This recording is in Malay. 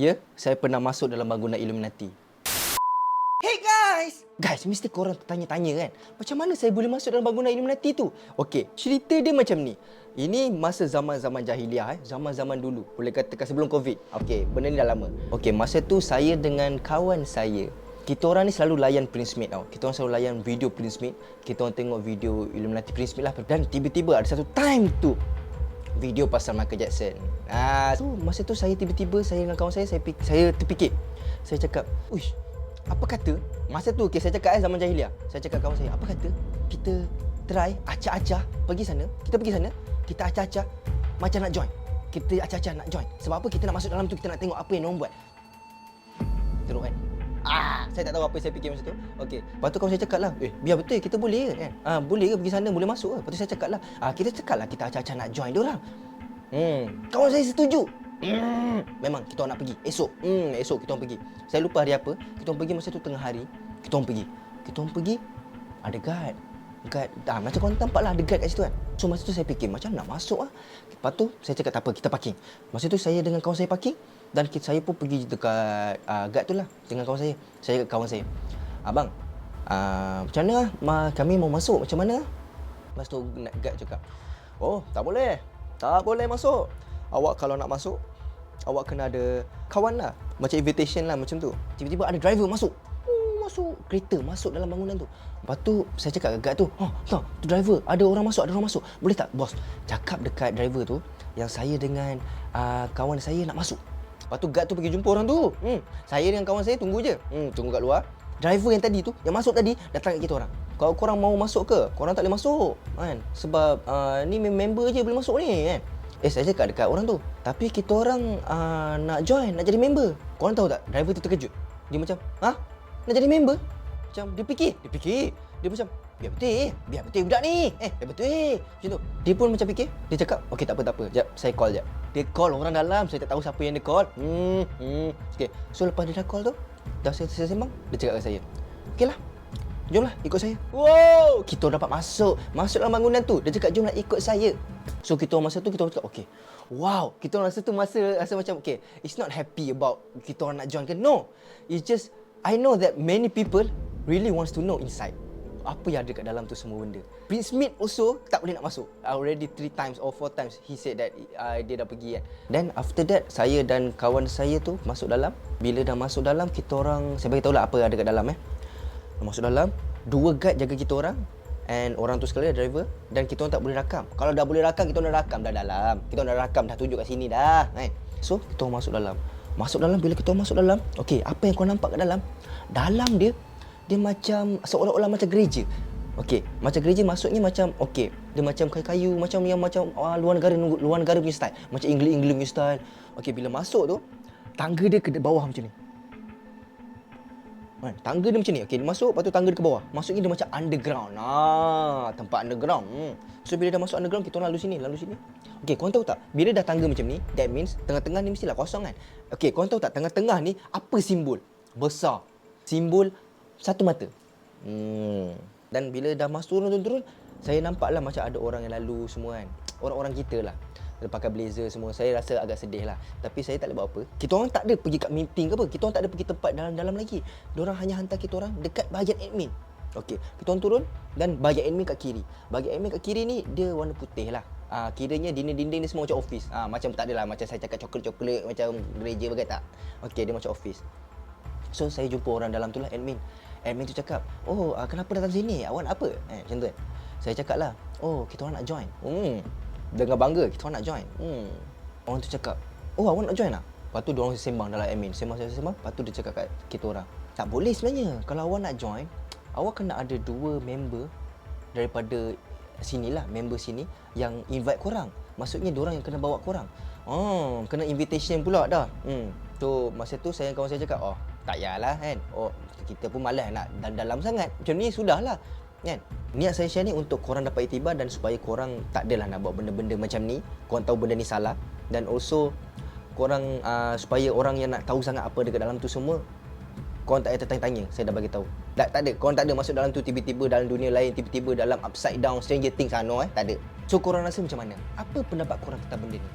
Ya, saya pernah masuk dalam bangunan Illuminati. Hey guys, mesti korang tertanya-tanya kan, macam mana saya boleh masuk dalam bangunan Illuminati tu? Okey, cerita dia macam ni. Ini masa zaman-zaman jahiliah, zaman-zaman dulu. Boleh katakan sebelum Covid. Okey, benda ni dah lama. Okey, masa tu saya dengan kawan saya, kita orang ni selalu layan Prince-Mate tau. Kita orang selalu layan video Prince-Mate. Kita orang tengok video Illuminati Prince-Mate lah. Dan tiba-tiba ada satu time tu, video pasal Michael Jackson. So masa tu saya tiba-tiba, saya dengan kawan saya terfikir. Saya cakap, uish, apa kata, masa tu saya cakap zaman jahiliah. Saya cakap kawan saya, apa kata kita try acah-acah pergi sana. Kita pergi sana, kita acah-acah macam nak join. Kita acah-acah nak join. Sebab apa? Kita nak masuk dalam tu, kita nak tengok apa yang diorang buat. Teruk kan? Saya tak tahu apa yang saya fikir masa tu. Okey, lepas tu kawan saya cakap lah, biar betul kita boleh ke kan? Boleh ke pergi sana, boleh masuk ke? Lepas tu saya cakap lah, kita cakap lah kita acah-acah nak join diorang. Kawan saya setuju. Memang kita orang nak pergi esok. Esok kita orang pergi. Saya lupa hari apa. Kita orang pergi masa tu tengah hari. Kita orang pergi ada guard. Macam korang nampak lah ada guard kat situ kan. So masa tu saya fikir macam nak masuk lah. Lepas tu saya cakap tak apa, kita parking. Masa tu saya dengan kawan saya parking. Dan saya pun pergi dekat guard tu lah dengan kawan saya. Saya kat kawan saya, abang, macam mana lah? Kami mau masuk, macam mana? Lepas tu guard cakap, oh tak boleh masuk. Awak kalau nak masuk, awak kena ada kawan lah, macam invitation lah macam tu. Tiba-tiba ada driver masuk kereta, masuk dalam bangunan tu. Lepas tu saya cakap kat guard tu, tak, tu driver, ada orang masuk. Boleh tak bos cakap dekat driver tu yang saya dengan kawan saya nak masuk. Lepas tu guard tu pergi jumpa orang tu. Saya dengan kawan saya tunggu je. Tunggu kat luar. Driver yang tadi tu, yang masuk tadi, datang kat kita orang. Kalau korang mau masuk ke? Korang tak boleh masuk kan? Sebab ni member je boleh masuk ni kan? Saya cakap dekat orang tu, tapi kita orang nak join, nak jadi member. Korang tahu tak? Driver tu terkejut. Dia macam, nak jadi member? Macam dia fikir. Dia macam, biar betul budak ni. Biar betul. Macam tu. Dia pun macam fikir. Dia cakap, okey tak apa. Sekejap, saya call sekejap. Dia call orang dalam. Saya tak tahu siapa yang dia call. Okey. So lepas dia dah call tu, dah saya sembang, dia cakap kat saya, okeylah, jomlah ikut saya. Wow, kita dapat masuk dalam bangunan tu. Dia cakap jomlah ikut saya. So kita orang masa tu kita orang cakap okey. Wow, kita orang rasa tu rasa macam okey, it's not happy about kita orang nak join ke. No. It's just I know that many people really wants to know inside apa yang ada kat dalam tu semua benda. Prince-Mate also tak boleh nak masuk. Already 3 times or 4 times he said that dia dah pergi kan. Then after that saya dan kawan saya tu masuk dalam. Bila dah masuk dalam, kita orang, saya bagi tahu lah apa ada kat dalam Masuk dalam, 2 guard jaga kita orang. And orang tu sekali driver. Dan kita orang tak boleh rakam. Kalau dah boleh rakam, kita orang dah rakam dah dalam. Kita orang dah rakam, dah tunjuk kat sini dah kan. So kita orang masuk dalam. Bila kita orang masuk dalam, okey, apa yang kau nampak kat dalam? Dalam dia macam seolah-olah macam gereja. Okey, macam gereja maksudnya macam okey, dia macam kayu-kayu, macam luar negara punya style, macam England punya style. Okey, bila masuk tu, tangga dia ke bawah macam ni. Tangga dia macam ni. Okey, dia masuk, lepas tu tangga dia ke bawah. Maksudnya dia macam underground. Tempat underground. So bila dah masuk underground, kita orang lalu sini. Okey, korang tahu tak? Bila dah tangga macam ni, that means tengah-tengah ni mestilah kosong kan? Okey, korang tahu tak tengah-tengah ni apa simbol? Besar. Simbol satu mata. Dan bila dah masuk turun, saya nampaklah macam ada orang yang lalu semua kan. Orang-orang kita lah. Dia pakai blazer semua. Saya rasa agak sedih lah. Tapi saya tak boleh buat apa. Kita orang tak ada pergi kat meeting ke apa. Kita orang tak ada pergi tempat dalam-dalam lagi. Diorang hanya hantar kita orang dekat bahagian admin. Okey, kita orang turun dan bahagian admin kat kiri. Bahagian admin kat kiri ni dia warna putih lah. Kiranya dinding-dinding ni semua macam office. Macam tak adalah macam saya cakap coklat-coklat macam gereja bagai tak. Okey, dia macam office. So saya jumpa orang dalam tu lah, admin. Admin tu cakap, kenapa datang sini? Awak nak apa? Macam tu kan. Saya cakap lah, kita orang nak join. Dengan bangga, kita orang nak join. Orang tu cakap, awak nak join lah? Lepas tu diorang sembang dalam admin. Sembang. Lepas tu dia cakap kat kita orang, tak boleh sebenarnya. Kalau awak nak join, awak kena ada 2 member daripada sinilah, member sini yang invite korang. Maksudnya diorang yang kena bawa korang. Kena invitation pula dah. So masa tu saya dan kawan saya cakap, tak yalah kan. Kita pun malas nak dalam sangat. Macam ni sudahlah kan. Niat saya share ni untuk korang dapat iktibar dan supaya korang tak adalah nak buat benda-benda macam ni. Korang tahu benda ni salah. Dan also korang supaya orang yang nak tahu sangat apa dekat dalam tu semua, korang tak payah tertanya-tanya. Saya dah bagi tahu. Tak ada. Korang tak ada masuk dalam tu tiba-tiba dalam dunia lain, tiba-tiba dalam upside down Stranger Things tak ada. So korang rasa macam mana? Apa pendapat korang tentang benda ni?